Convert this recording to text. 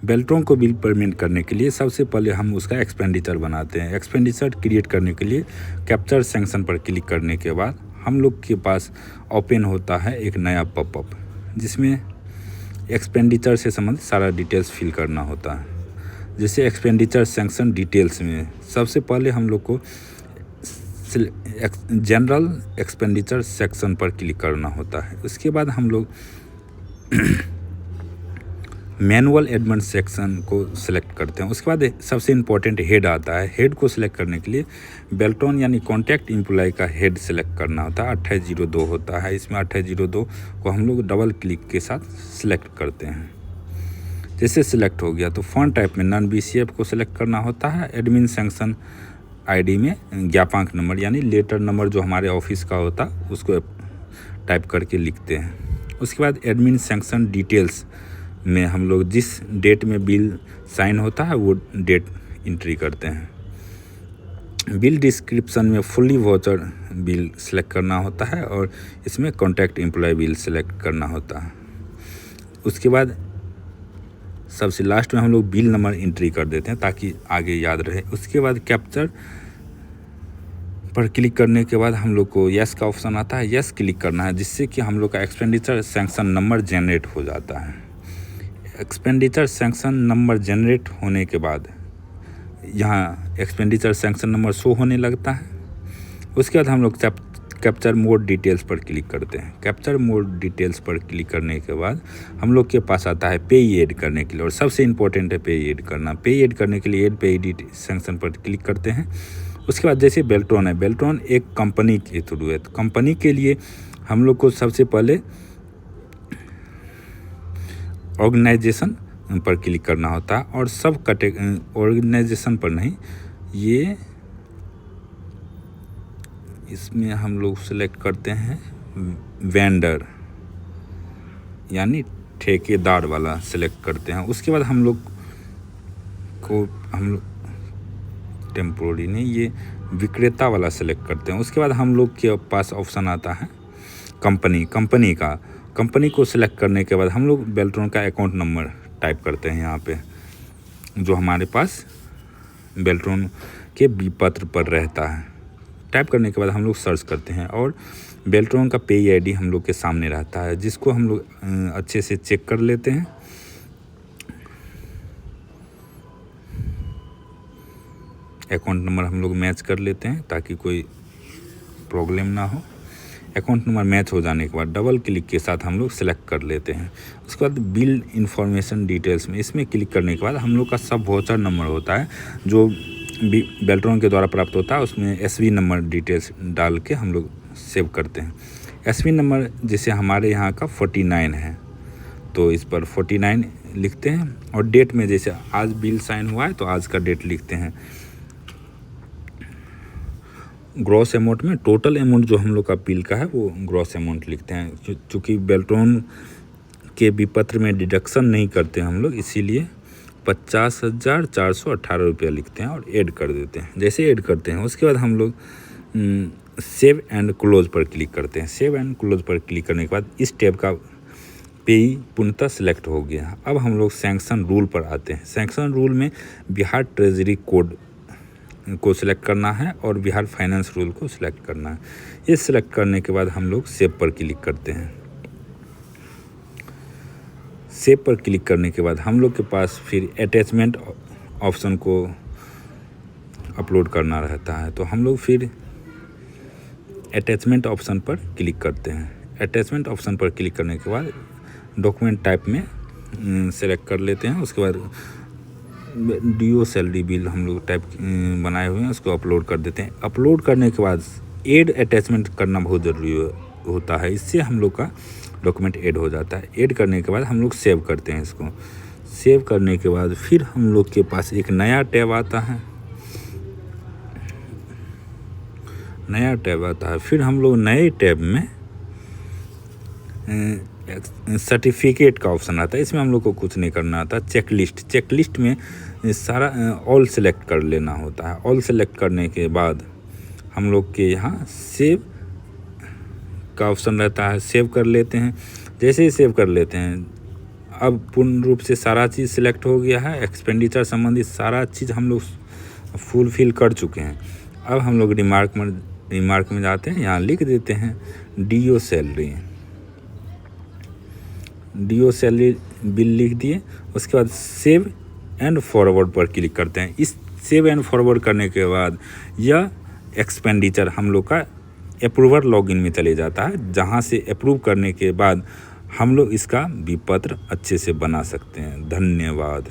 बेल्ट्रॉन को bill payment करने के लिए सबसे पहले हम उसका एक्सपेंडिचर बनाते हैं। एक्सपेंडिचर क्रिएट करने के लिए कैप्चर सैंक्शन पर क्लिक करने के बाद हम लोग के पास ओपन होता है एक नया पॉपअप, जिसमें एक्सपेंडिचर से संबंधित सारा डिटेल्स फिल करना होता है। जैसे एक्सपेंडिचर सैंक्शन डिटेल्स में सबसे पहले हम लोग को जनरल एक्सपेंडिचर सेक्शन पर क्लिक करना होता है। उसके बाद हम लोग मैनुअल एडमिन सेक्शन को सिलेक्ट करते हैं। उसके बाद सबसे इम्पोर्टेंट हेड आता है। हेड को सिलेक्ट करने के लिए बेल्ट्रॉन यानी कॉन्टैक्ट एम्प्लॉय का हेड सेलेक्ट करना होता है। 2802 होता है। इसमें 2802 को हम लोग डबल क्लिक के साथ सिलेक्ट करते हैं। जैसे सिलेक्ट हो गया तो फॉन्ट टाइप में नॉन BCF को सिलेक्ट करना होता है। एडमिन सैंक्शन ID में ज्ञापांक नंबर यानी लेटर नंबर जो हमारे ऑफिस का होता है उसको टाइप करके लिखते हैं। उसके बाद एडमिन सैंक्शन डिटेल्स में हम लोग जिस डेट में बिल साइन होता है वो डेट एंट्री करते हैं। बिल डिस्क्रिप्शन में फुल्ली वाउचर बिल सेलेक्ट करना होता है और इसमें कॉन्टैक्ट एम्प्लॉय बिल सेलेक्ट करना होता है। उसके बाद सबसे लास्ट में हम लोग बिल नंबर एंट्री कर देते हैं ताकि आगे याद रहे। उसके बाद कैप्चर पर क्लिक करने के बाद हम लोग को यस का ऑप्शन आता है। यस क्लिक करना है, जिससे कि हम लोग का एक्सपेंडिचर सैंक्शन नंबर जनरेट हो जाता है। एक्सपेंडिचर सैंक्शन नंबर जनरेट होने के बाद यहाँ एक्सपेंडिचर सैंक्शन नंबर शो होने लगता है। उसके बाद हम लोग कैप्चर मोड डिटेल्स पर क्लिक करते हैं। कैप्चर मोड डिटेल्स पर क्लिक करने के बाद हम लोग के पास आता है पे ऐड करने के लिए, और सबसे इम्पोर्टेंट है पे ऐड करना। पे ऐड करने के लिए ऐड पे एडिट सैंक्शन पर क्लिक करते हैं। उसके बाद जैसे बेल्ट्रॉन है, बेल्ट्रॉन एक कंपनी के थ्रू है, तो कंपनी के लिए हम लोग को सबसे पहले ऑर्गेनाइजेशन पर क्लिक करना होता है, और सब ऑर्गेनाइजेशन पर नहीं, ये इसमें हम लोग सेलेक्ट करते हैं वेंडर यानी ठेकेदार वाला सेलेक्ट करते हैं। उसके बाद हम लोग टेम्पोररी नहीं, ये विक्रेता वाला सेलेक्ट करते हैं। उसके बाद हम लोग के पास ऑप्शन आता है कंपनी को सिलेक्ट करने के बाद हम लोग बेल्ट्रॉन का अकाउंट नंबर टाइप करते हैं यहाँ पे, जो हमारे पास बेल्ट्रॉन के विपत्र पर रहता है। टाइप करने के बाद हम लोग सर्च करते हैं और बेल्ट्रॉन का पे ID हम लोग के सामने रहता है, जिसको हम लोग अच्छे से चेक कर लेते हैं। अकाउंट नंबर हम लोग मैच कर लेते हैं ताकि कोई प्रॉब्लम ना हो। अकाउंट नंबर मैच हो जाने के बाद डबल क्लिक के साथ हम लोग सेलेक्ट कर लेते हैं। उसके बाद बिल इंफॉर्मेशन डिटेल्स में इसमें क्लिक करने के बाद हम लोग का सब वाउचर नंबर होता है जो बेल्ट्रॉन के द्वारा प्राप्त होता है, उसमें SV नंबर डिटेल्स डाल के हम लोग सेव करते हैं। SV नंबर जैसे हमारे यहाँ का 49 है तो इस पर 49 लिखते हैं, और डेट में जैसे आज बिल साइन हुआ है तो आज का डेट लिखते हैं। ग्रॉस अमाउंट में टोटल अमाउंट जो हम लोग का बिल का है वो ग्रॉस अमाउंट लिखते हैं। चूँकि बेल्ट्रॉन के विपत्र में डिडक्शन नहीं करते हम लोग, इसीलिए 50,418 रुपया लिखते हैं और ऐड कर देते हैं। जैसे ऐड करते हैं उसके बाद हम लोग सेव एंड क्लोज पर क्लिक करते हैं। सेव एंड क्लोज पर क्लिक करने के बाद इस टैब का पेई पूर्णतः सिलेक्ट हो गया। अब हम लोग सैंक्शन रूल पर आते हैं। सैंक्शन रूल में बिहार ट्रेजरी कोड को सिलेक्ट करना है और बिहार फाइनेंस रूल को सिलेक्ट करना है। ये सिलेक्ट करने के बाद हम लोग सेव पर क्लिक करते हैं। सेव पर क्लिक करने के बाद हम लोग के पास फिर अटैचमेंट ऑप्शन को अपलोड करना रहता है, तो हम लोग फिर अटैचमेंट ऑप्शन पर क्लिक करते हैं। अटैचमेंट ऑप्शन पर क्लिक करने के बाद डॉक्यूमेंट टाइप में सेलेक्ट कर लेते हैं। उसके बाद DO सैलरी बिल हम लोग टाइप बनाए हुए हैं, उसको अपलोड कर देते हैं। अपलोड करने के बाद ऐड अटैचमेंट करना बहुत ज़रूरी होता है, इससे हम लोग का डॉक्यूमेंट ऐड हो जाता है। ऐड करने के बाद हम लोग सेव करते हैं इसको। सेव करने के बाद फिर हम लोग के पास एक नया टैब आता है। फिर हम लोग नए टैब में सर्टिफिकेट का ऑप्शन आता है। इसमें हम लोग को कुछ नहीं करना आता। चेकलिस्ट में सारा ऑल सेलेक्ट कर लेना होता है। ऑल सेलेक्ट करने के बाद हम लोग के यहाँ सेव का ऑप्शन रहता है, सेव कर लेते हैं। जैसे ही सेव कर लेते हैं अब पूर्ण रूप से सारा चीज़ सिलेक्ट हो गया है, एक्सपेंडिचर संबंधित सारा चीज़ हम लोग फुलफिल कर चुके हैं। अब हम लोग रिमार्क में जाते हैं, यहाँ लिख देते हैं डीओ सैलरी बिल लिख दिए। उसके बाद सेव एंड फॉरवर्ड पर क्लिक करते हैं। इस सेव एंड फॉरवर्ड करने के बाद यह एक्सपेंडिचर हम लोग का अप्रूवर लॉगिन में चले जाता है, जहां से अप्रूव करने के बाद हम लोग इसका विपत्र अच्छे से बना सकते हैं। धन्यवाद।